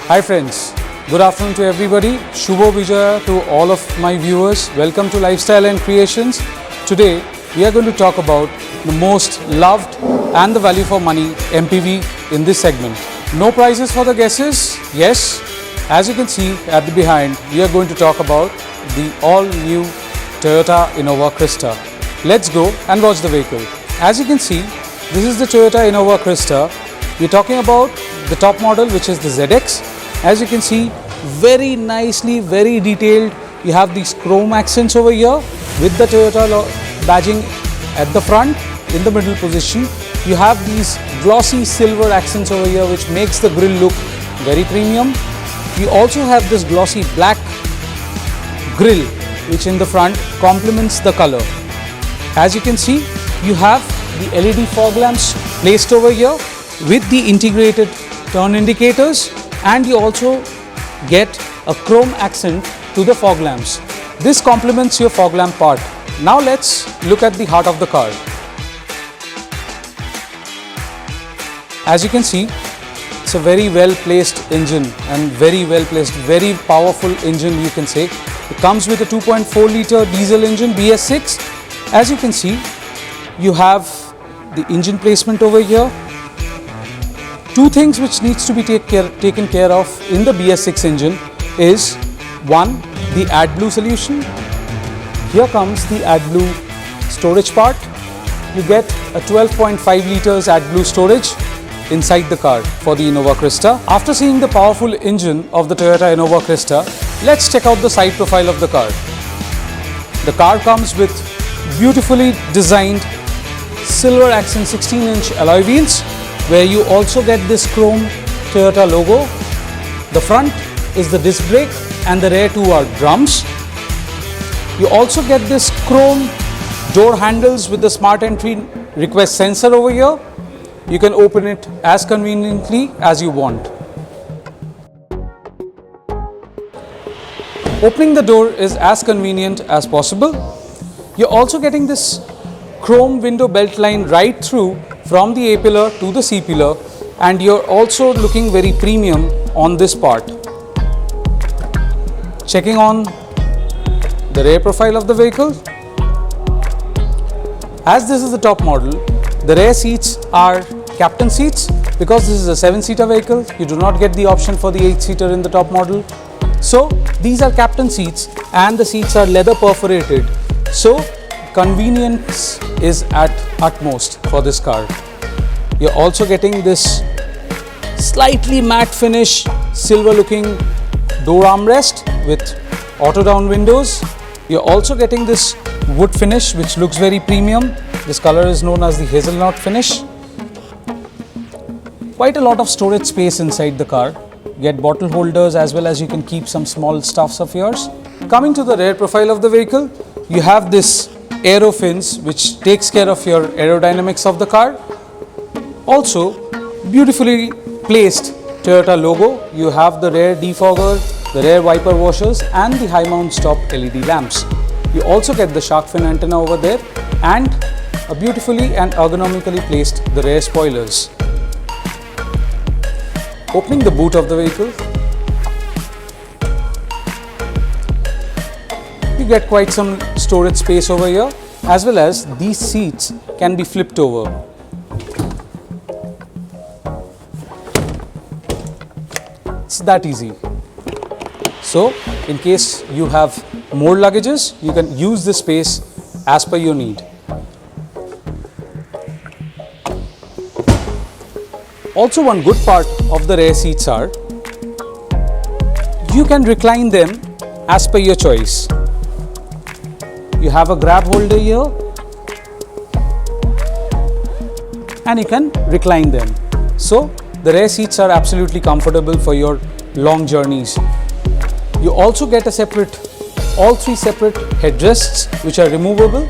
Hi friends, good afternoon to everybody. Shubho Vijaya to all of my viewers. Welcome to Lifestyle and Creations. Today we are going to talk about the most loved and the value for money MPV in this segment. No prizes for the guesses? Yes. As you can see at the behind, we are going to talk about the all-new Toyota Innova Crista. Let's go and watch the vehicle. As you can see, this is the Toyota Innova Crista. We're talking about the top model, which is the ZX. As you can see, very nicely, very detailed. You have these chrome accents over here with the Toyota badging at the front in the middle position. You have these glossy silver accents over here, which makes the grille look very premium. You also have this glossy black grille, which in the front complements the color. As you can see, you have the LED fog lamps placed over here with the integrated turn indicators, and you also get a chrome accent to the fog lamps. This complements your fog lamp part. Now let's look at the heart of the car. As you can see, it's a very well placed engine and very well placed, very powerful engine you can say. It comes with a 2.4 litre diesel engine BS6. As you can see, you have the engine placement over here. Two things which needs to be taken care of in the BS6 engine is one, the AdBlue solution. Here comes the AdBlue storage part. You get a 12.5 litres AdBlue storage inside the car for the Innova Crista. After seeing the powerful engine of the Toyota Innova Crista, let's check out the side profile of the car. The car comes with beautifully designed silver accent 16-inch alloy wheels, where you also get this chrome Toyota logo. The front is the disc brake and the rear two are drums. You also get this chrome door handles with the smart entry request sensor over here. You can open it as conveniently as you want. Opening the door is as convenient as possible. You're also getting this chrome window belt line right through from the A-pillar to the C-pillar, and you're also looking very premium on this part. Checking on the rear profile of the vehicle. As this is the top model, the rear seats are captain seats. Because this is a 7-seater vehicle, you do not get the option for the 8-seater in the top model. So these are captain seats and the seats are leather perforated. So convenience is at utmost for this car. You're also getting this slightly matte finish, silver looking door armrest with auto down windows. You're also getting this wood finish, which looks very premium. This color is known as the hazelnut finish. Quite a lot of storage space inside the car. Get bottle holders as well as you can keep some small stuffs of yours. Coming to the rear profile of the vehicle, you have this aero fins, which takes care of your aerodynamics of the car. Also, beautifully placed Toyota logo. You have the rear defogger, the rear wiper washers and the high mount stop LED lamps. You also get the shark fin antenna over there and a beautifully and ergonomically placed the rear spoilers. Opening the boot of the vehicle, you get quite some storage space over here, as well as these seats can be flipped over. It's that easy. So in case you have more luggages, you can use this space as per your need. Also, one good part of the rear seats are you can recline them as per your choice. You have a grab holder here and you can recline them. So the rear seats are absolutely comfortable for your long journeys. You also get all three separate headrests which are removable.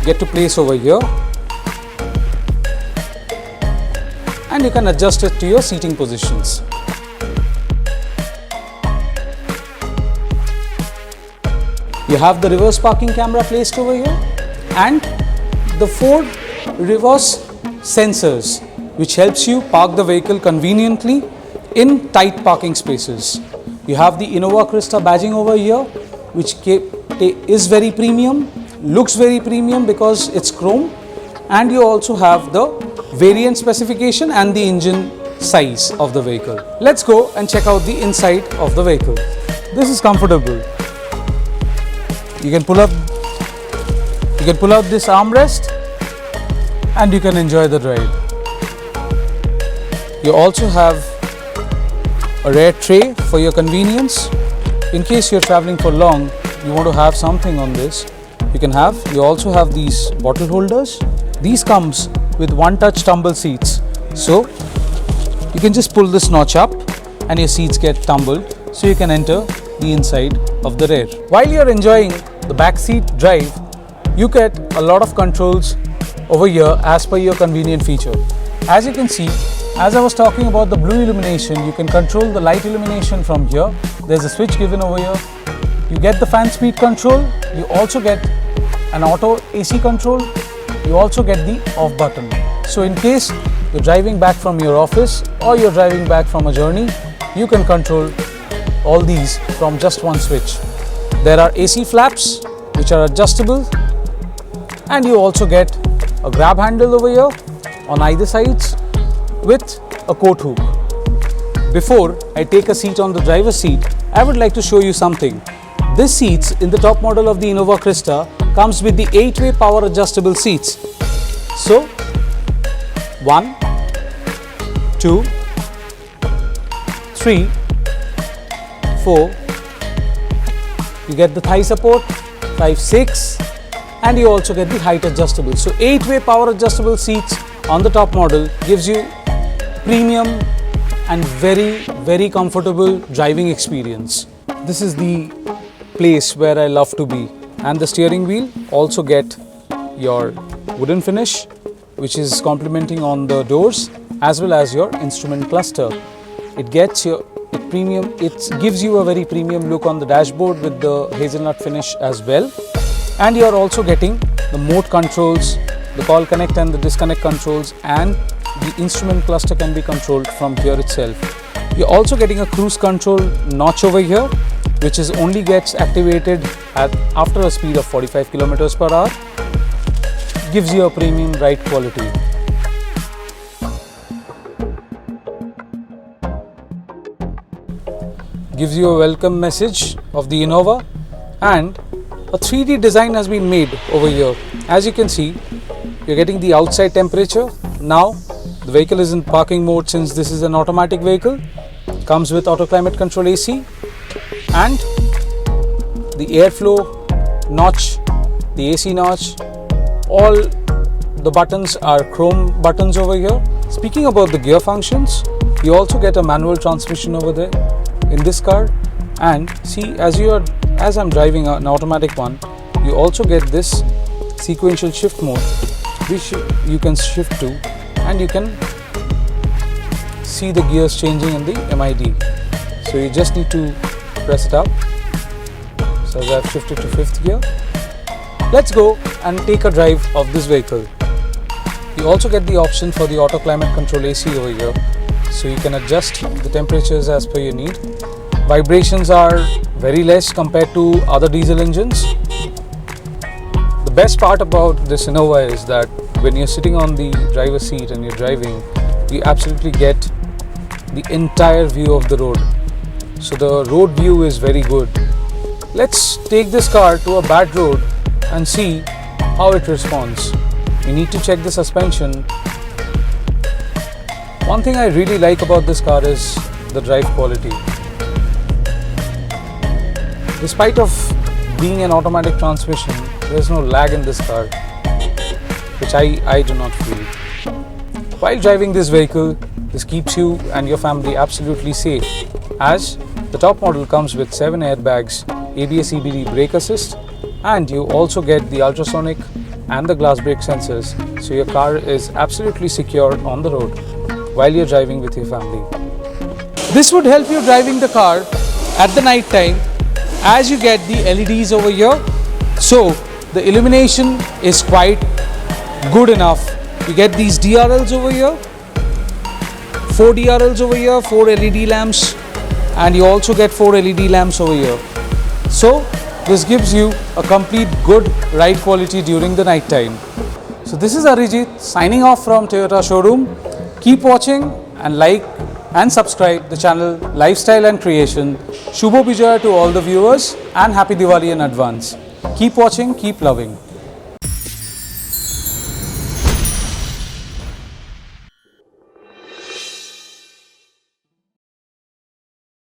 Get to place over here. And you can adjust it to your seating positions. You have the reverse parking camera placed over here and the 4 reverse sensors which helps you park the vehicle conveniently in tight parking spaces. You have the Innova Krista badging over here, which is very premium, looks very premium because it's chrome, and you also have the variant specification and the engine size of the vehicle. Let's go and check out the inside of the vehicle. This is comfortable. You can pull out this armrest and you can enjoy the ride. You also have a rear tray for your convenience. In case you're traveling for long, you want to have something on this, you also have these bottle holders. These comes with one-touch tumble seats. So you can just pull this notch up and your seats get tumbled, so you can enter the inside of the rear. While you're enjoying the back seat drive, you get a lot of controls over here as per your convenient feature. As you can see, as I was talking about the blue illumination, you can control the light illumination from here. There's a switch given over here. You get the fan speed control. You also get an auto AC control. You also get the off button. So in case you're driving back from your office or you're driving back from a journey, you can control all these from just one switch. There are AC flaps which are adjustable, and you also get a grab handle over here on either sides with a coat hook. Before I take a seat on the driver's seat, I would like to show you something. This seats in the top model of the Innova Krista comes with the 8-way power adjustable seats. So 1, 2, 3, 4, you get the thigh support, 5, 6, and you also get the height adjustable. So 8-way power adjustable seats on the top model gives you premium and very comfortable driving experience. This is the place where I love to be. And the steering wheel also get your wooden finish, which is complementing on the doors, as well as your instrument cluster. It gives you a very premium look on the dashboard with the hazelnut finish as well. And you are also getting the mode controls, the call connect and the disconnect controls, and the instrument cluster can be controlled from here itself. You're also getting a cruise control notch over here, which is only gets activated after a speed of 45 kilometers per hour. Gives you a premium ride quality. Gives you a welcome message of the Innova, and a 3D design has been made over here. As you can see, you're getting the outside temperature. Now the vehicle is in parking mode since this is an automatic vehicle. Comes with auto climate control AC, and the airflow notch, the AC notch, all the buttons are chrome buttons over here. Speaking about the gear functions, you also get a manual transmission over there in this car, and see, as I'm driving an automatic one, you also get this sequential shift mode, which you can shift to, and you can see the gears changing in the MID. So you just need to press it up. So as I've shifted to 5th gear. Let's go and take a drive of this vehicle. You also get the option for the auto climate control AC over here, so you can adjust the temperatures as per your need. Vibrations are very less compared to other diesel engines. The best part about this Innova is that when you're sitting on the driver's seat and you're driving, you absolutely get the entire view of the road. So the road view is very good. Let's take this car to a bad road and see how it responds. We need to check the suspension. One thing I really like about this car is the drive quality. Despite of being an automatic transmission, there's no lag in this car, which I do not feel. While driving this vehicle, this keeps you and your family absolutely safe, as the top model comes with 7 airbags, ABS EBD brake assist, and you also get the ultrasonic and the glass brake sensors, so your car is absolutely secure on the road while you're driving with your family. This would help you driving the car at the night time, as you get the LEDs over here, so the illumination is quite good enough. You get these DRLs over here 4 DRLs over here, 4 LED lamps, and you also get 4 LED lamps over here. So this gives you a complete good ride quality during the night time. So this is Arijit signing off from Toyota showroom. Keep watching and like and subscribe the channel Lifestyle and Creation. Shubho Bijaya to all the viewers and Happy Diwali in advance. Keep watching, keep loving.